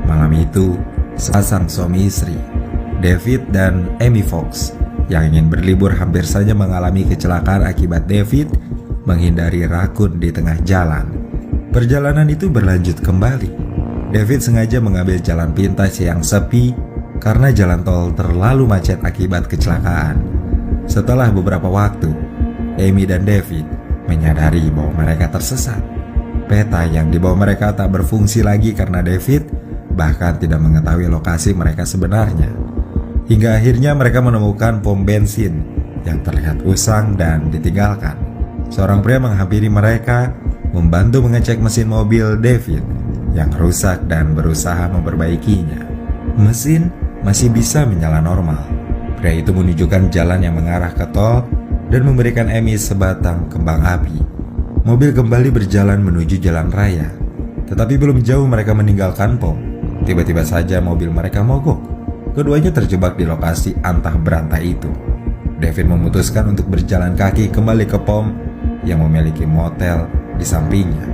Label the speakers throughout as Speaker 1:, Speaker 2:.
Speaker 1: Malam itu, sepasang suami istri, David dan Amy Fox, yang ingin berlibur hampir saja mengalami kecelakaan akibat David menghindari rakun di tengah jalan. Perjalanan itu berlanjut kembali. David sengaja mengambil jalan pintas yang sepi karena jalan tol terlalu macet akibat kecelakaan. Setelah beberapa waktu, Amy dan David menyadari bahwa mereka tersesat. Peta yang dibawa mereka tak berfungsi lagi karena David bahkan tidak mengetahui lokasi mereka sebenarnya. Hingga akhirnya mereka menemukan pom bensin yang terlihat usang dan ditinggalkan. Seorang pria menghampiri mereka, membantu mengecek mesin mobil David yang rusak dan berusaha memperbaikinya. Mesin masih bisa menyala normal. Pria itu menunjukkan jalan yang mengarah ke tol dan memberikan Amy sebatang kembang api. Mobil kembali berjalan menuju jalan raya. Tetapi belum jauh mereka meninggalkan pom, tiba-tiba saja mobil mereka mogok. Keduanya terjebak di lokasi antah berantah itu. David memutuskan untuk berjalan kaki kembali ke pom yang memiliki motel di sampingnya.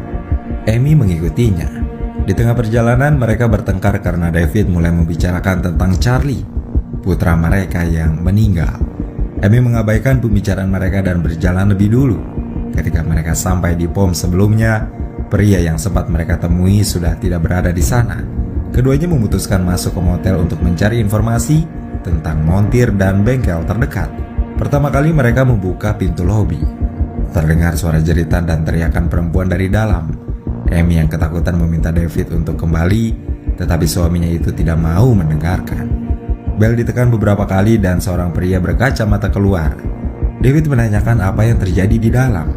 Speaker 1: Amy mengikutinya. Di tengah perjalanan mereka bertengkar karena David mulai membicarakan tentang Charlie, putra mereka yang meninggal. Amy mengabaikan pembicaraan mereka dan berjalan lebih dulu. Ketika mereka sampai di pom sebelumnya, pria yang sempat mereka temui sudah tidak berada di sana. Keduanya memutuskan masuk ke motel untuk mencari informasi tentang montir dan bengkel terdekat. Pertama kali mereka membuka pintu lobi. Terdengar suara jeritan dan teriakan perempuan dari dalam. Amy yang ketakutan meminta David untuk kembali, tetapi suaminya itu tidak mau mendengarkan. Bel ditekan beberapa kali dan seorang pria berkacamata keluar. David menanyakan apa yang terjadi di dalam.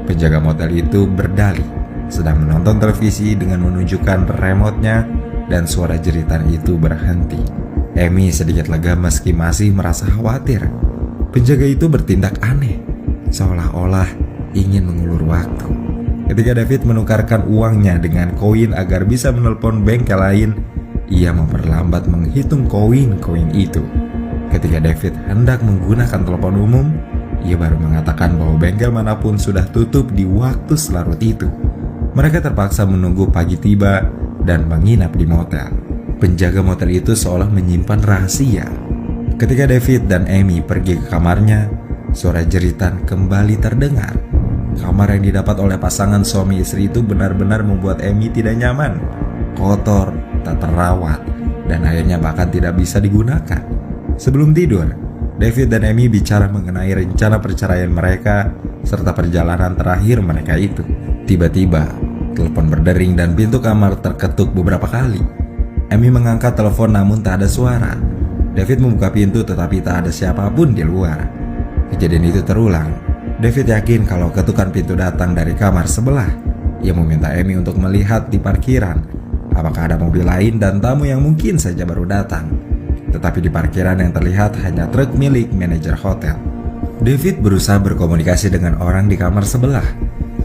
Speaker 1: Penjaga motel itu berdalih sedang menonton televisi dengan menunjukkan remote-nya dan suara jeritan itu berhenti. Amy sedikit lega meski masih merasa khawatir. Penjaga itu bertindak aneh, seolah-olah ingin mengulur waktu. Ketika David menukarkan uangnya dengan koin agar bisa menelpon bengkel lain, ia memperlambat menghitung koin-koin itu. Ketika David hendak menggunakan telepon umum, ia baru mengatakan bahwa bengkel manapun sudah tutup di waktu selarut itu. Mereka terpaksa menunggu pagi tiba dan menginap di motel. Penjaga motel itu seolah menyimpan rahasia. Ketika David dan Amy pergi ke kamarnya, suara jeritan kembali terdengar. Kamar yang didapat oleh pasangan suami istri itu benar-benar membuat Amy tidak nyaman. Kotor, tak terawat, dan akhirnya bahkan tidak bisa digunakan. Sebelum tidur, David dan Amy bicara mengenai rencana perceraian mereka serta perjalanan terakhir mereka itu. Tiba-tiba, telepon berdering dan pintu kamar terketuk beberapa kali. Amy mengangkat telepon namun tak ada suara. David membuka pintu tetapi tak ada siapapun di luar. Kejadian itu terulang. David yakin kalau ketukan pintu datang dari kamar sebelah. Ia meminta Amy untuk melihat di parkiran apakah ada mobil lain dan tamu yang mungkin saja baru datang. Tetapi di parkiran yang terlihat hanya truk milik manajer hotel. David berusaha berkomunikasi dengan orang di kamar sebelah.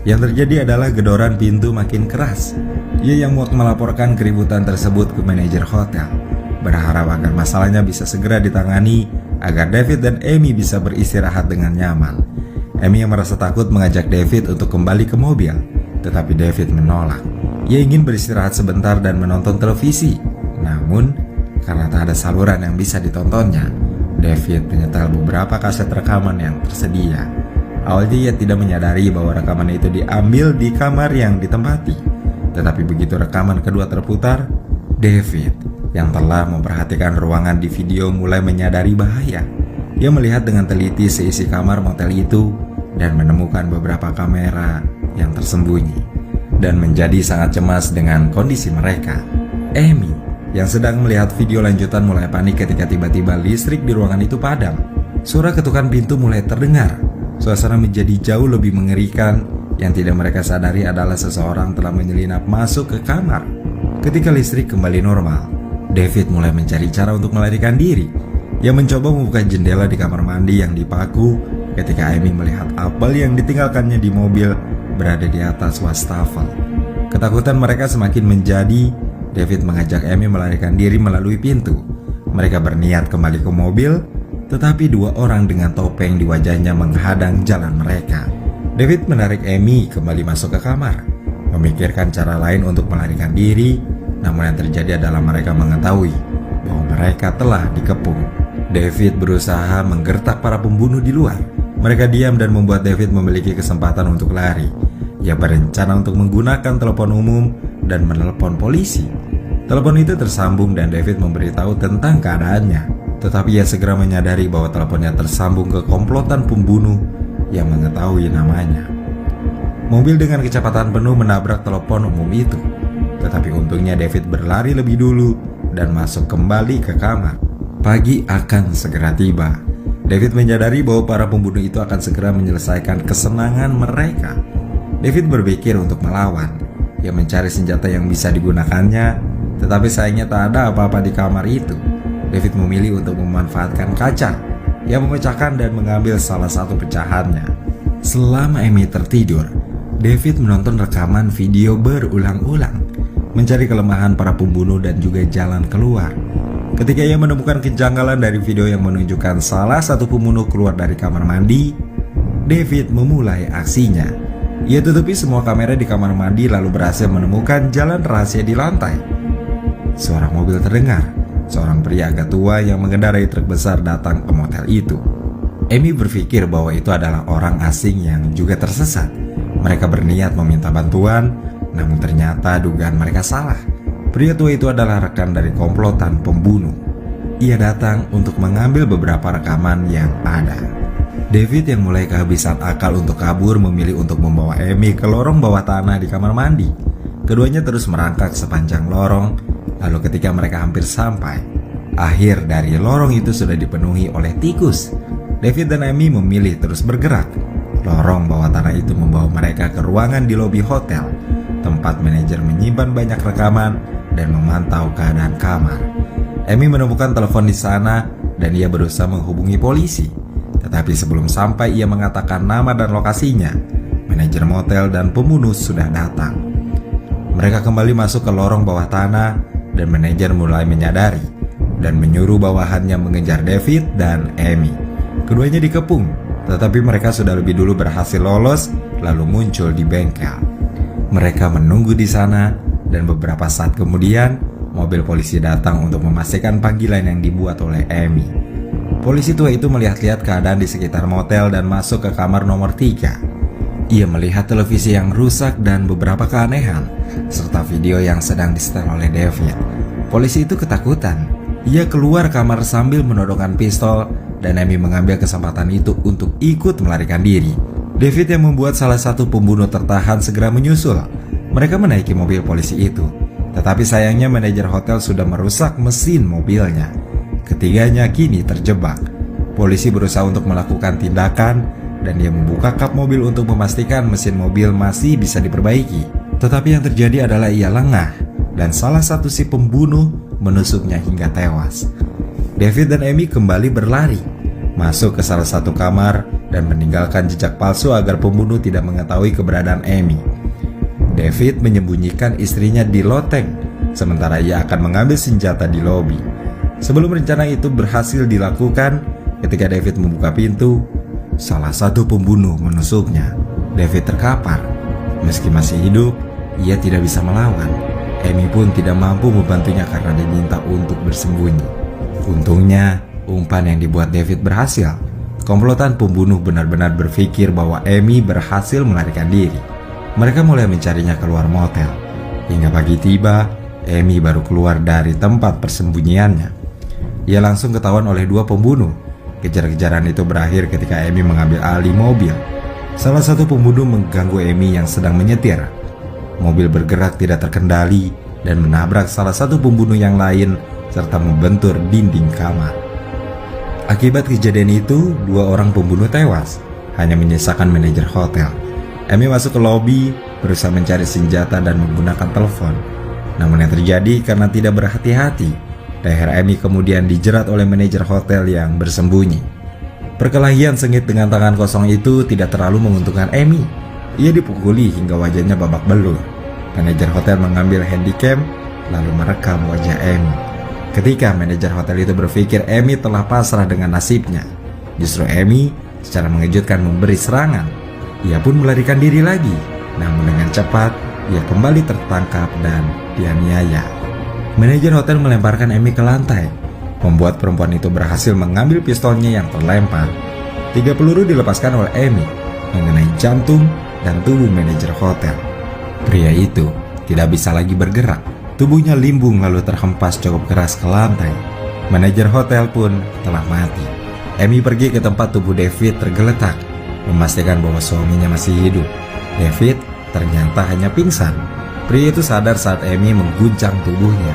Speaker 1: Yang terjadi adalah gedoran pintu makin keras. Ia yang mau melaporkan keributan tersebut ke manajer hotel, berharap agar masalahnya bisa segera ditangani agar David dan Amy bisa beristirahat dengan nyaman. Amy yang merasa takut mengajak David untuk kembali ke mobil, tetapi David menolak. Ia ingin beristirahat sebentar dan menonton televisi. Namun karena tak ada saluran yang bisa ditontonnya, David menyetel beberapa kaset rekaman yang tersedia. Awalnya ia tidak menyadari bahwa rekaman itu diambil di kamar yang ditempati. Tetapi begitu rekaman kedua terputar, David yang telah memperhatikan ruangan di video mulai menyadari bahaya. Ia melihat dengan teliti seisi kamar motel itu dan menemukan beberapa kamera yang tersembunyi, dan menjadi sangat cemas dengan kondisi mereka. Amy yang sedang melihat video lanjutan mulai panik ketika tiba-tiba listrik di ruangan itu padam. Suara ketukan pintu mulai terdengar. Suasana menjadi jauh lebih mengerikan. Yang tidak mereka sadari adalah seseorang telah menyelinap masuk ke kamar. Ketika listrik kembali normal, David mulai mencari cara untuk melarikan diri. Ia mencoba membuka jendela di kamar mandi yang dipaku ketika Amy melihat apel yang ditinggalkannya di mobil berada di atas wastafel. Ketakutan mereka semakin menjadi. David mengajak Amy melarikan diri melalui pintu. Mereka berniat kembali ke mobil, tetapi dua orang dengan topeng di wajahnya menghadang jalan mereka. David menarik Amy kembali masuk ke kamar, memikirkan cara lain untuk melarikan diri, Namun yang terjadi adalah mereka mengetahui bahwa mereka telah dikepung. David berusaha menggertak para pembunuh di luar. Mereka diam dan membuat David memiliki kesempatan untuk lari. Ia berencana untuk menggunakan telepon umum dan menelepon polisi. Telepon itu tersambung dan David memberitahu tentang keadaannya. Tetapi ia segera menyadari bahwa teleponnya tersambung ke komplotan pembunuh yang mengetahui namanya. Mobil dengan kecepatan penuh menabrak telepon umum itu. Tetapi untungnya David berlari lebih dulu dan masuk kembali ke kamar. Pagi akan segera tiba. David menyadari bahwa para pembunuh itu akan segera menyelesaikan kesenangan mereka. David berpikir untuk melawan. Ia mencari senjata yang bisa digunakannya, tetapi sayangnya tak ada apa-apa di kamar itu. David memilih untuk memanfaatkan kaca. Ia memecahkan dan mengambil salah satu pecahannya. Selama Amy tertidur, David menonton rekaman video berulang-ulang, mencari kelemahan para pembunuh dan juga jalan keluar. Ketika ia menemukan kejanggalan dari video yang menunjukkan salah satu pembunuh keluar dari kamar mandi, David memulai aksinya. Ia tutupi semua kamera di kamar mandi lalu berhasil menemukan jalan rahasia di lantai. Suara mobil terdengar. Seorang pria agak tua yang mengendarai truk besar datang ke motel itu. Amy berpikir bahwa itu adalah orang asing yang juga tersesat. Mereka berniat meminta bantuan, namun ternyata dugaan mereka salah. Pria tua itu adalah rekan dari komplotan pembunuh. Ia datang untuk mengambil beberapa rekaman yang ada. David yang mulai kehabisan akal untuk kabur memilih untuk membawa Amy ke lorong bawah tanah di kamar mandi. Keduanya terus merangkak sepanjang lorong. Lalu ketika mereka hampir sampai, akhir dari lorong itu sudah dipenuhi oleh tikus. David dan Amy memilih terus bergerak. Lorong bawah tanah itu membawa mereka ke ruangan di lobi hotel, tempat manajer menyimpan banyak rekaman dan memantau keadaan kamar. Amy menemukan telepon di sana dan ia berusaha menghubungi polisi. Tetapi sebelum sampai ia mengatakan nama dan lokasinya, manajer motel dan pembunuh sudah datang. Mereka kembali masuk ke lorong bawah tanah dan manajer mulai menyadari dan menyuruh bawahannya mengejar David dan Amy. Keduanya dikepung, tetapi mereka sudah lebih dulu berhasil lolos lalu muncul di bengkel. Mereka menunggu di sana dan beberapa saat kemudian mobil polisi datang untuk memastikan panggilan yang dibuat oleh Amy. Polisi tua itu melihat-lihat keadaan di sekitar motel dan masuk ke kamar nomor 3. Ia melihat televisi yang rusak dan beberapa keanehan, serta video yang sedang disetel oleh David. Polisi itu ketakutan. Ia keluar kamar sambil menodongkan pistol dan Amy mengambil kesempatan itu untuk ikut melarikan diri. David yang membuat salah satu pembunuh tertahan segera menyusul. Mereka menaiki mobil polisi itu. Tetapi sayangnya manajer hotel sudah merusak mesin mobilnya. Ketiganya kini terjebak. Polisi berusaha untuk melakukan tindakan dan dia membuka kap mobil untuk memastikan mesin mobil masih bisa diperbaiki. Tetapi yang terjadi adalah ia lengah dan salah satu si pembunuh menusuknya hingga tewas. David dan Amy kembali berlari, masuk ke salah satu kamar dan meninggalkan jejak palsu agar pembunuh tidak mengetahui keberadaan Amy. David menyembunyikan istrinya di loteng, sementara ia akan mengambil senjata di lobi. Sebelum rencana itu berhasil dilakukan, ketika David membuka pintu, salah satu pembunuh menusuknya. David terkapar. Meski masih hidup, ia tidak bisa melawan. Amy pun tidak mampu membantunya karena diminta untuk bersembunyi. Untungnya, umpan yang dibuat David berhasil. Komplotan pembunuh benar-benar berpikir bahwa Amy berhasil melarikan diri. Mereka mulai mencarinya keluar motel. Hingga pagi tiba, Amy baru keluar dari tempat persembunyiannya. Ia langsung ketahuan oleh dua pembunuh. Kejar-kejaran itu berakhir ketika Amy mengambil alih mobil. Salah satu pembunuh mengganggu Amy yang sedang menyetir. Mobil bergerak tidak terkendali dan menabrak salah satu pembunuh yang lain serta membentur dinding kamar. Akibat kejadian itu, dua orang pembunuh tewas, hanya menyisakan manajer hotel. Amy masuk ke lobi, berusaha mencari senjata dan menggunakan telepon. Namun yang terjadi karena tidak berhati-hati, leher Amy kemudian dijerat oleh manajer hotel yang bersembunyi. Perkelahian sengit dengan tangan kosong itu tidak terlalu menguntungkan Amy. Ia dipukuli hingga wajahnya babak belur. Manajer hotel mengambil handycam lalu merekam wajah Amy. Ketika manajer hotel itu berpikir Amy telah pasrah dengan nasibnya, justru Amy secara mengejutkan memberi serangan. Ia pun melarikan diri lagi, namun dengan cepat ia kembali tertangkap dan dianiaya. Manajer hotel melemparkan Amy ke lantai, membuat perempuan itu berhasil mengambil pistolnya yang terlempar. 3 peluru dilepaskan oleh Amy, mengenai jantung dan tubuh manajer hotel. Pria itu tidak bisa lagi bergerak, tubuhnya limbung lalu terhempas cukup keras ke lantai. Manajer hotel pun telah mati. Amy pergi ke tempat tubuh David tergeletak, memastikan bahwa suaminya masih hidup. David ternyata hanya pingsan. Pria itu sadar saat Amy mengguncang tubuhnya.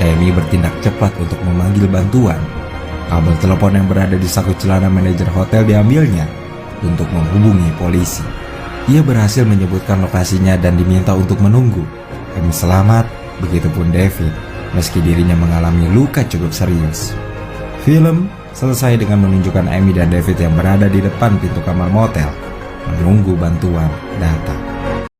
Speaker 1: Amy bertindak cepat untuk memanggil bantuan. Kabel telepon yang berada di saku celana manajer hotel diambilnya untuk menghubungi polisi. Ia berhasil menyebutkan lokasinya dan diminta untuk menunggu. Amy selamat, begitupun David, meski dirinya mengalami luka cukup serius. Film selesai dengan menunjukkan Amy dan David yang berada di depan pintu kamar motel, menunggu bantuan datang.